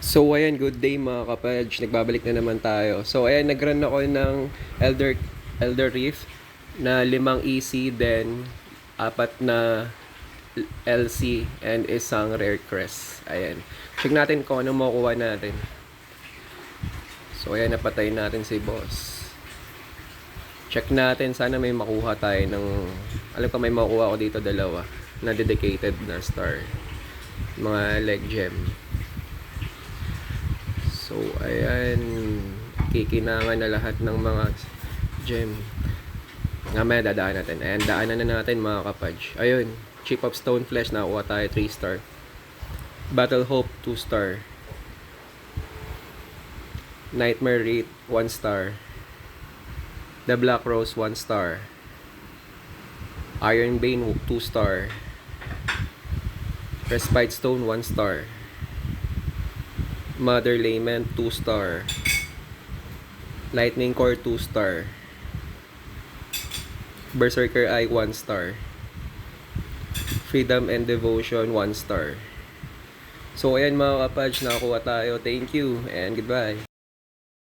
So ayan, good day mga kapage. Nagbabalik na naman tayo. So ayan, nag-run ako ng Elder Reef na 5 EC, then 4 na LC, and isang Rare Crest. Ayan. Check natin kung ano makukuha natin. So ayan, napatay natin si boss. Check natin, sana may makuha tayo ng... Alam ko may makuha ko dito, dalawa na dedicated na star. Mga leg gem. So, ayan, kikinangan na lahat ng mga gem. Mamaya dadaan natin. Ayan, daanan na natin mga kapage. Ayun, Chip of Stone Flesh, nakuha tayo 3 star. Battle Hope 2 star. Nightmare Wraith 1 star. The Black Rose 1 star. Iron Bane 2 star. Respite Stone 1 star. Mother Lament 2 star. Lightning Core 2 star. Berserker Eye 1 star. Freedom and Devotion 1 star. So ayan mga kapage, nakakuha tayo. Thank you and goodbye.